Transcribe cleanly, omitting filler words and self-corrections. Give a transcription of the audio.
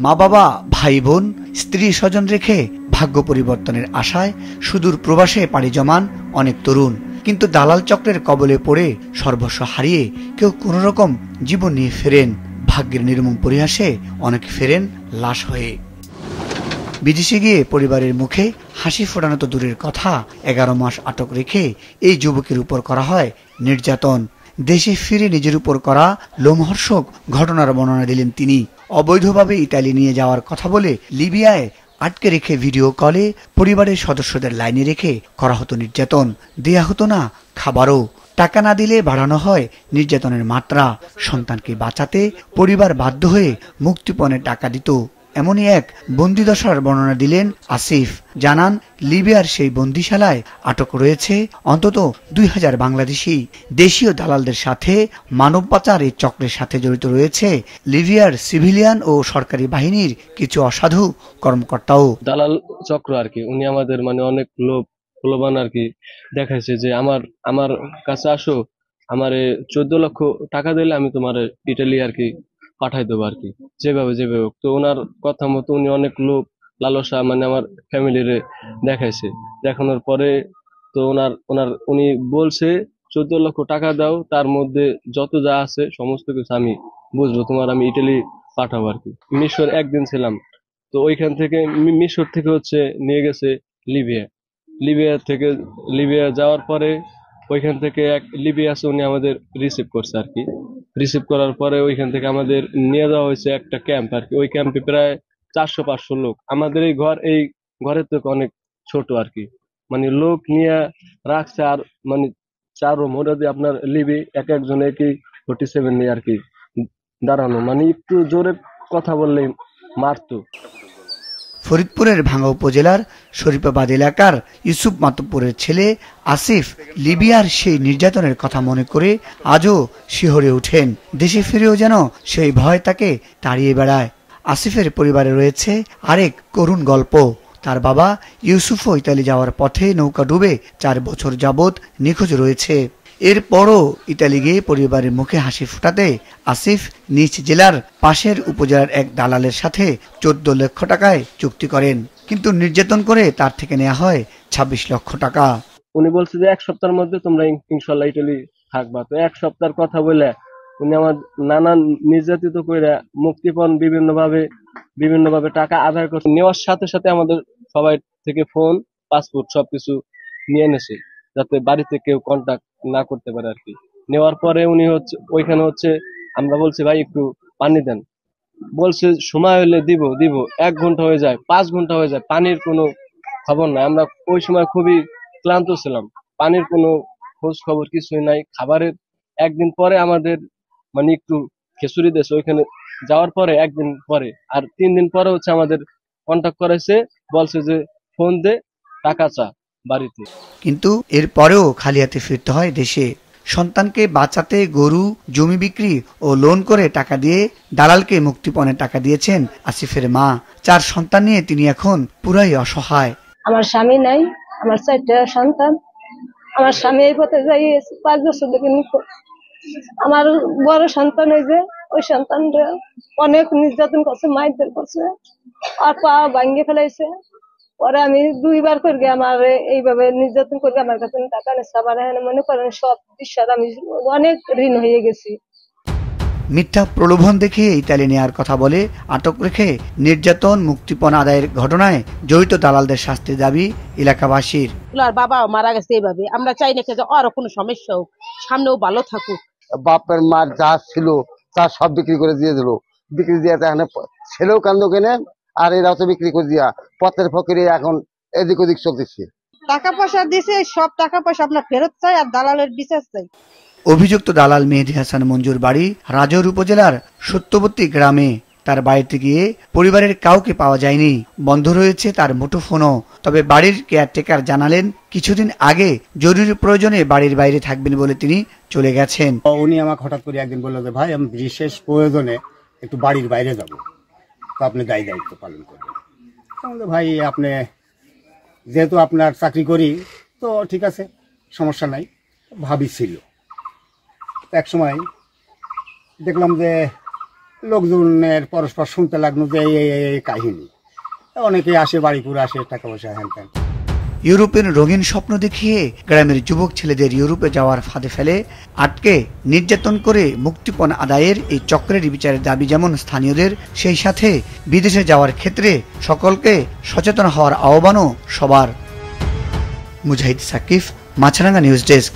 মা বাবা, ভাই বোন, স্ত্রী স্বজন রেখে ভাগ্য পরিবর্তনের আশায় সুদূর প্রবাসে পাড়ি জমান অনেক তরুণ। কিন্তু দালাল চক্রের কবলে পড়ে সর্বস্ব হারিয়ে কেউ কোন রকম জীবন নিয়ে ফেরেন। ভাগ্যের নির্মম পরিহাসে অনেকে ফেরেন লাশ হয়ে। বিদেশে গিয়ে পরিবারের মুখে হাসি ফোটানো তো দূরের কথা, 11 মাস আটক রেখে এই যুবকের উপর করা হয় নির্যাতন। দেশে ফিরে নিজের উপর করা লোমহর্ষক ঘটনার বর্ণনা দিলেন তিনি। অবৈধভাবে ইতালি নিয়ে যাওয়ার কথা বলে লিবিয়ায় আটকে রেখে ভিডিও কলে পরিবারের সদস্যদের লাইনে রেখে করা হতো নির্যাতন। দেয়া হতো না খাবারও। টাকা না দিলে বাড়ানো হয় নির্যাতনের মাত্রা। সন্তানকে বাঁচাতে পরিবার বাধ্য হয়ে মুক্তিপণের টাকা দিত। এমনই এক বন্দিদশার বর্ণনা দিলেন আসিফ। জানান, লিবিয়ার সেই বন্দিশালায় আটক রয়েছে অন্তত 2000 বাংলাদেশি। দেশীয় দালালদের সাথে মানব পাচার এই চক্রের সাথে জড়িত রয়েছে লিবিয়ার সিভিলিয়ান ও সরকারি বাহিনীর কিছু অসাধু কর্মকর্তাও। দালাল চক্র আর কি, উনি আমাদের অনেক প্রলোভন আর কি দেখাইছে যে আমার কাছে আসো, আমার 14 লক্ষ টাকা দিলে আমি তোমার ইটালি আর কি পাঠাই দেবো আর কি, যেভাবে হোক। তো ওনার কথা মতো উনি অনেক লোভ লালসা আমার ফ্যামিলিরে দেখাইছে। দেখানোর পরে তো উনি বলছে 14 লক্ষ টাকা দাও, তার মধ্যে যত যা আছে সমস্ত কিছু আমি বুঝবো, আমি ইটালি পাঠাবো আর কি। মিশর একদিন ছিলাম, তো ওইখান থেকে মিশর থেকে নিয়ে গেছে লিবিয়া যাওয়ার পরে ওইখান থেকে এক লিবিয়া আছে, উনি আমাদের রিসিভ করছে আর কি। রিসিভ করার পরে ওইখান থেকে আমাদের নিয়ে যাওয়া হয়েছে একটা ক্যাম্প আর কি। ওই ক্যাম্পে প্রায় 400-500 লোক। আমাদের এই ঘরের থেকে অনেক ছোট আর কি, লোক নিয়ে রাখছে। আর 4 রুম, ওটা দিয়ে আপনার লিবি একজনে কি 47 নিয়ে আর কি দাঁড়ানো, একটু জোরে কথা বললেই মারতো। ফরিদপুরের ভাঙ্গা উপজেলার শরীফাবাদ এলাকার ইউসুফ মাতুব্বরের ছেলে আসিফ লিবিয়ার সেই নির্যাতনের কথা মনে করে আজও শিহরে ওঠেন। দেশে ফিরেও যেন সেই ভয় তাকে তাড়িয়ে বেড়ায়। আসিফের পরিবারে রয়েছে আরেক করুণ গল্প। তার বাবা ইউসুফও ইতালি যাওয়ার পথে নৌকা ডুবে 4 বছর যাবৎ নিখোঁজ রয়েছে। এরপরও ইতালি গিয়ে পরিবারের মুখে হাসি ফোটাতে আসিফ নিজ জেলার পাশের উপজেলার এক দালালের সাথে 14 লক্ষ টাকায় চুক্তি করেন, কিন্তু নির্যাতন করে তার থেকে নেওয়া হয় 26 লক্ষ টাকা। উনি বলছে যে 1 সপ্তাহের মধ্যে তোমরা ইনশাল্লাহ ইটালি থাকবা। তো 1 সপ্তাহের কথা বলে উনি আমার নানান নির্যাতিত করে মুক্তিপণ বিভিন্ন ভাবে টাকা আদায় করছে। নেওয়ার সাথে সাথে আমাদের সবাই থেকে ফোন, পাসপোর্ট সবকিছু নিয়ে এনেছে, যাতে বাড়িতে কেউ কন্টাক্ট না করতে পারে আর কি। নেওয়ার পরে উনি ওইখানে আমরা বলছি ভাই একটু পানি দেন, বলছে সময় হলে দিব। 1 ঘন্টা হয়ে যায়, 5 ঘন্টা হয়ে যায়, পানির কোনো খবর নাই। আমরা ওই সময় খুবই ক্লান্ত ছিলাম, পানির কোনো খোঁজ খবর কিছুই নাই। খাবারের একদিন পরে আমাদের একটু খিচুড়ি দিয়েছে ওইখানে যাওয়ার পরে, 1 দিন পরে। আর 3 দিন পরে আমাদের কন্টাক্ট করেছে, বলছে যে ফোন দে, টাকা চা বাড়িতে। কিন্তু এরপরেও খালি হাতে ফিরতে হয় দেশে। সন্তানকে বাঁচাতে গরু, জমি বিক্রি ও লোন করে টাকা দিয়ে দালালকে মুক্তিপণের টাকা দিয়েছেন আসিফের মা। 4 সন্তান নিয়ে তিনি এখন পুরাই অসহায়। আমার স্বামী নাই, আমার 4টা সন্তান। আমার স্বামী এই পথে যাই 5 বছর থেকে নিখোঁজ। আমার বড় সন্তান ওই সন্তানরা অনেক নির্যাতন করছে, মারধর করছে, আর পা ভাঙিয়ে ফেলাইছে। পরে আমি 2 বার করে আমার এইভাবে নির্যাতন করে আমার কাছে টাকা নিচ্ছে। আবার মনে করেন সব বিশ্বাস আমি অনেক ঋণ হয়ে গেছি। মিথ্যা প্রলোভন দেখে ইতালি নেওয়ার কথা বলে আটক রেখে নির্যাতন, মুক্তিপণ আদায়ের ঘটনায় জড়িত দালালদের শাস্তির দাবি এলাকাবাসীর। বাবা মারা গেছে এইভাবে, আমরা চাই না যে আরো কোনো সমস্যা হোক, সামনেও ভালো থাকুক। বাপের মার যা ছিল তা সব বিক্রি করে দিয়ে দিল। বিক্রি দিয়ে এখানে ছেলেও কান্দ কেনে, আর এরাও তো বিক্রি করে দিয়া পথের ফকিরে এখন এদিক ওদিক চলতেছে। টাকা পয়সা দিছে, সব টাকা পয়সা আপনার ফেরত চাই আর দালালের বিচার চাই। অভিযুক্ত দালাল মেহেদী হাসান মঞ্জুর বাড়ি রাজৌর উপজেলার সত্যবতী গ্রামে। তার বাড়িতে গিয়ে পরিবারের কাউকে পাওয়া যায়নি, বন্ধ রয়েছে তার মুঠোফোনও। তবে বাড়ির কেয়ারটেকার জানালেন কিছুদিন আগে জরুরি প্রয়োজনে বাড়ির বাইরে থাকবেন বলে তিনি চলে গেছেন। উনি আমাকে হঠাৎ করে একদিন বললো যে ভাই আমি বিশেষ প্রয়োজনে একটু বাড়ির বাইরে যাব, তো আপনি দায়িত্ব পালন করবেন। ভাই আপনি যেহেতু আপনার চাকরি করি তো ঠিক আছে, সমস্যা নাই। ভাবি ছিল, এক সময় দেখলাম যে লোকজনের পরস্পর শুনতে লাগলো যে এই কাহিনী। অনেকে আসে, বাড়িপুরে আসে, টাকা পয়সা হ্যান ত্যান। ইউরোপের রঙিন স্বপ্ন দেখিয়ে গ্রামের যুবক ছেলেদের ইউরোপে যাওয়ার ফাঁদে ফেলে আটকে নির্যাতন করে মুক্তিপণ আদায়ের এই চক্রের বিচারের দাবি যেমন স্থানীয়দের, সেই সাথে বিদেশে যাওয়ার ক্ষেত্রে সকলকে সচেতন হওয়ার আহ্বানও সবার। মুজাহিদ সাকিফ, মাছরাঙ্গা নিউজ ডেস্ক।